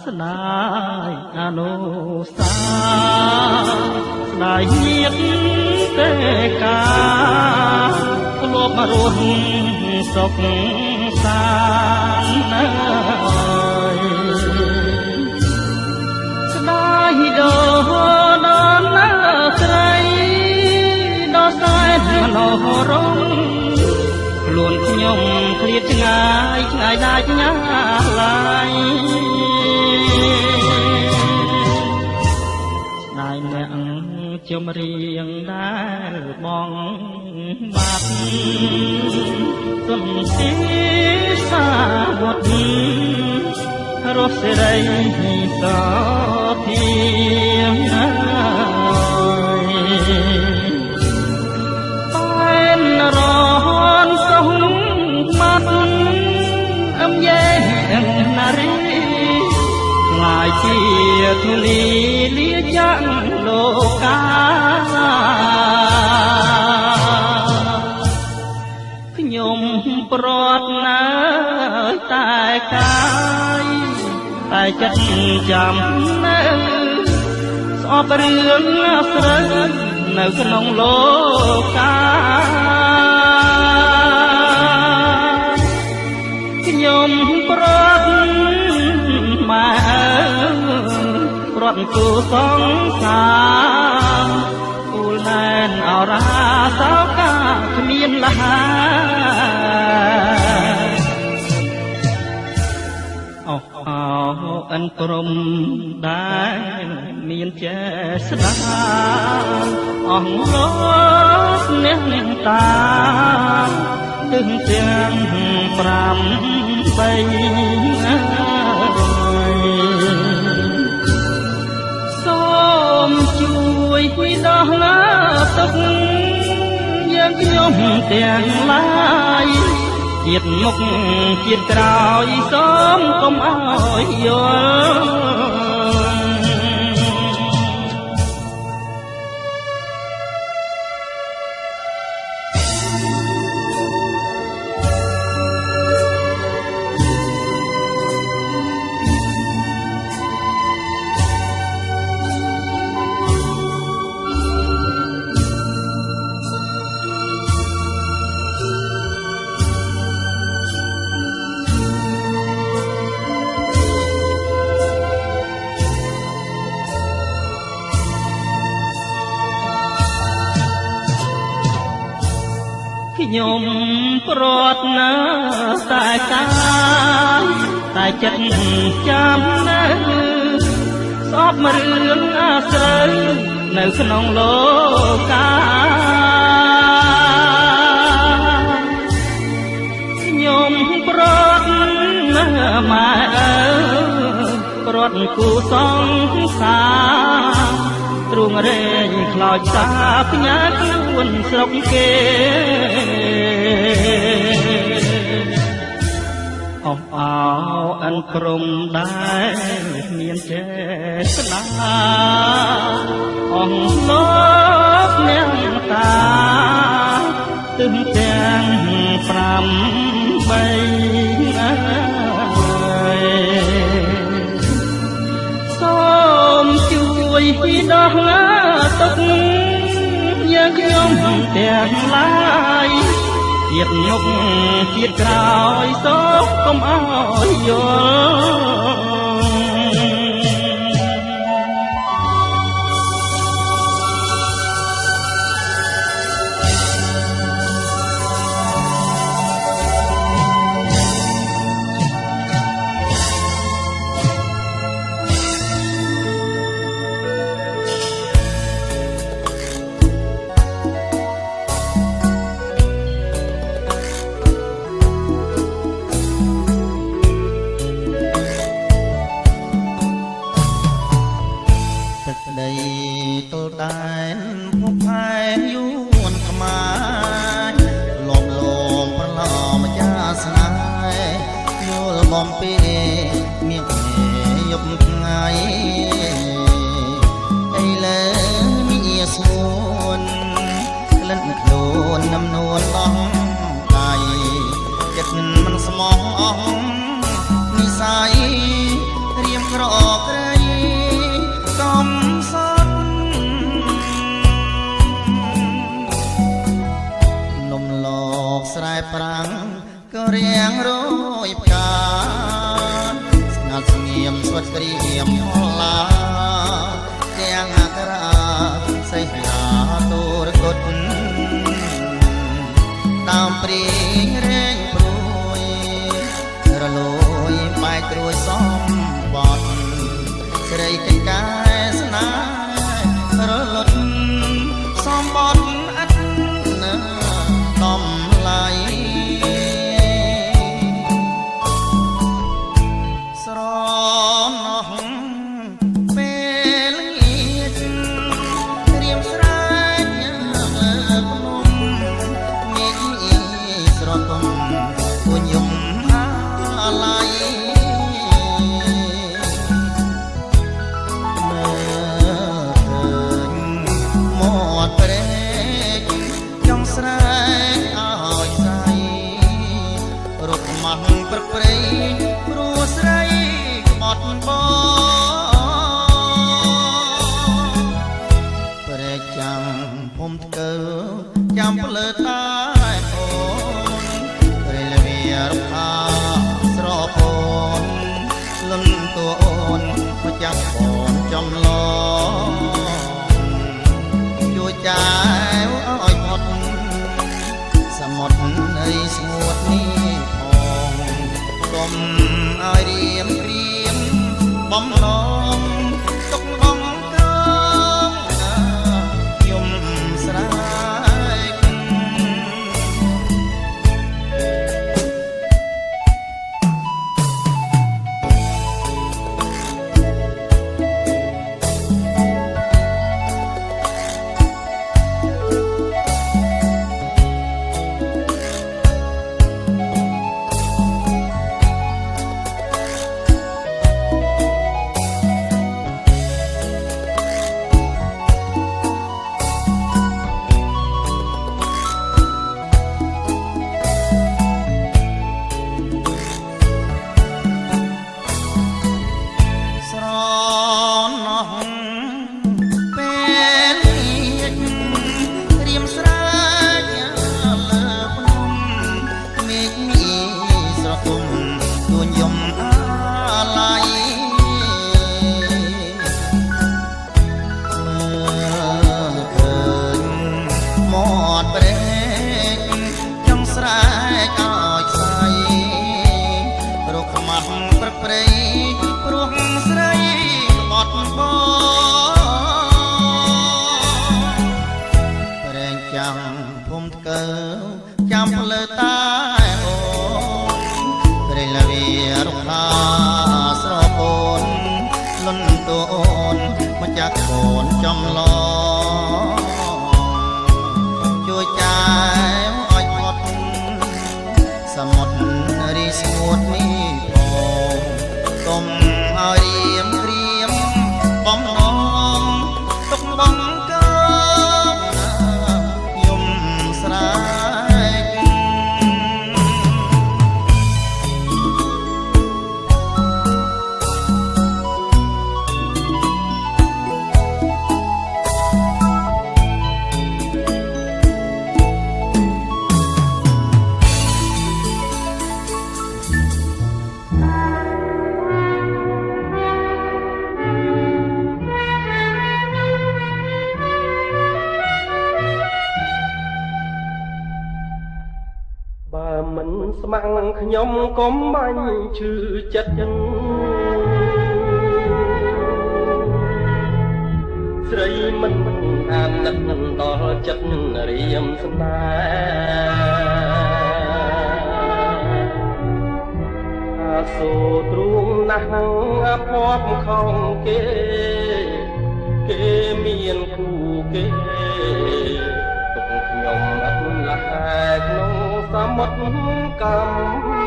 ស្នាយអនុសាស្នាយញាតទេកាធ្លាប់មករស់សុខសាន្តស្នាយដល់ណាស្រីដល់សែនមនោរម្យខ្លួនខ្ញុំឃ្លាតឆ្ងាយឆ្ងាយដាច់ណាស់ឡើយស្ដាយអ្នកជំរៀងដែលបងបាត់ទុនទីសាវត្តរស់សេរីសធាបែនរនសុំមាត់អមយេនារីខ្លាយជាធូលីលាចាក់លោកាខ្ញុំប្រត់ណាតែកាយតែចិត្តចាំនៅស្អប់រឿងស្រើនៅក្នុងលោកាខ្ញុំប្រត់ម៉ែប្រត់គូសង្សារគូលណែនអរាសោកាគ្មានលហាអូអិនព្រំដែលមានចេស្តាអស់លោកអ្នកតាទឹងទាំង5 3សូមជួយដោះឡាទុកយើងខ្ញុំទាំងឡាយជាតិមុខជាតិក្រោយសូមកុំអោយយល់ខ្ញុំប្រត់ណាតែកាយតែចិត្តចាំនៅស្អប់រឿងអាស្រូវនៅក្នុងលោកាខ្ញុំប្រត់ណាម៉ែប្រត់គូសង្សារទ្រង់រែងខ្លោចសាផ្ញើខ្លួនស្រុកគេអោអិនព្រំដែលមានចេស្តាអស់លោកអ្នកតាទឹងទាំង5 3សូមជួយដោះឡាទុកយើងខ្ញុំទាំងឡាយជាតិមុខជាតិក្រោយសូមកុំអោយយល់ទល់តែភពផែយួនក្មាយលំលំប្រឡំម្ចាស់ស្នេហ៍យល់បំពេមានយប់ថ្ងៃអីលើមានស្មួនក្លិនខ្លួននំនួនបងដៃចិត្តមិនស្មោះអស់និស័យរៀម ស្វិតក្រៀមឡាទាំងអក្សរាសៃហាទូរគុតតាមព្រៀងរែងព្រួយរលួយបែកត្រួយសំបត់ស្រីកេកែស្នេហ៍រលត់សំបត់អត់ណាដំឡៃស្រណោះពេលងៀតរៀមស្រែកលើភ្នំមេឃស្រទុំពួញយំអាឡ័យមើលឃើញមាត់ព្រែកចង់ស្រែកឲ្យស្រីរុកម៉ាស់ព្រឹកព្រៃព្រោះស្រីក្បត់បងព្រែកចាំភូមិថ្កើចាំភ្លើតែអូនព្រៃលវារុក្ខាស្រពោនលុនតួអូនមកចាប់បងចំឡងជួយចែវឲ្យផុតសមុទ្រនៃស្ងួតនេះផងកុំឲ្យរៀមព្រៀមបំឡងទុកបងកងយំស្រែកចាំភ្លើតែអូនព្រៃលវារុក្ខាស្រពោនលុនតួអូនមកចាក់កូនចំឡងជួយចែវឲ្យផុតសមុទ្ររីស្ងួតនេះផងកុំឲ្យរៀមព្រៀមបំឡងទុកបងកយំស្រែកមិនស្មាំងខ្ញុំកុំបាញ់ឈឺចិត្តស្រីមិនអាណិតដល់ចិត្តរៀមស្នេហ៍អាសូរទ្រូងណាស់អាភ័ព្វខំគេមានគូគេទុកខ្ញុំអត់លះក្នុងសមុទ្រកម្ម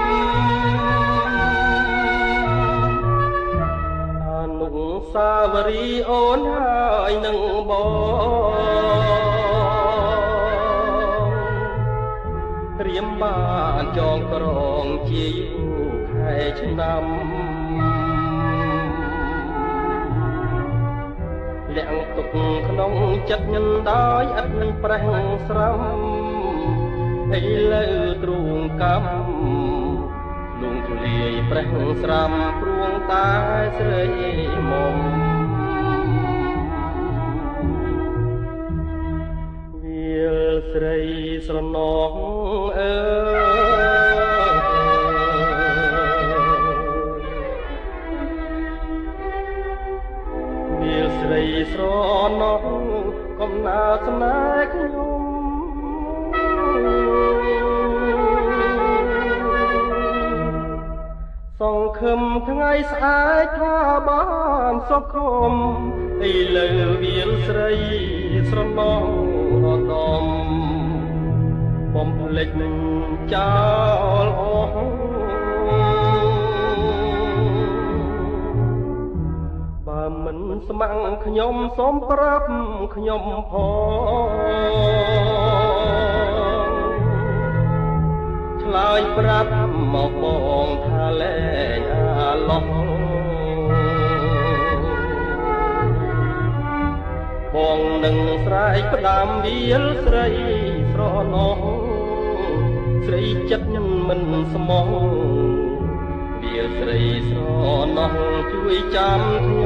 អនុស្សាវរីយ៍អូនហើយនឹងបងត្រៀមបានចងក្រងជាយូរខែឆ្នាំលាក់ទុកក្នុងចិត្តដោយឥតនឹងប្រេះស្រំឥឡូវទ្រូងកម្មលងធ្លាយ ប្រេះស្រាំព្រួងតែស្រីមុំវាលស្រីស្រណងអើវាលស្រីស្រណងកំណើតស្នេហ៍ខ្ញុំសង្ឃឹមថ្ងៃស្អែកថាបានសុខុមឥឡូវវាលស្រីស្រណងរដំបំភ្លេចចោលអស់បើមិនស្ម័គ្រខ្ញុំសូមប្រាប់ខ្ញុំផងឆ្លើយប្រាប់មកបងថាលែងអាឡោះបងនឹងស្រែកផ្ដាំវាលស្រីស្រណោះស្រីចិត្តមិនស្មោះវាលស្រីស្រណោះជួយចាំខ្ញុំ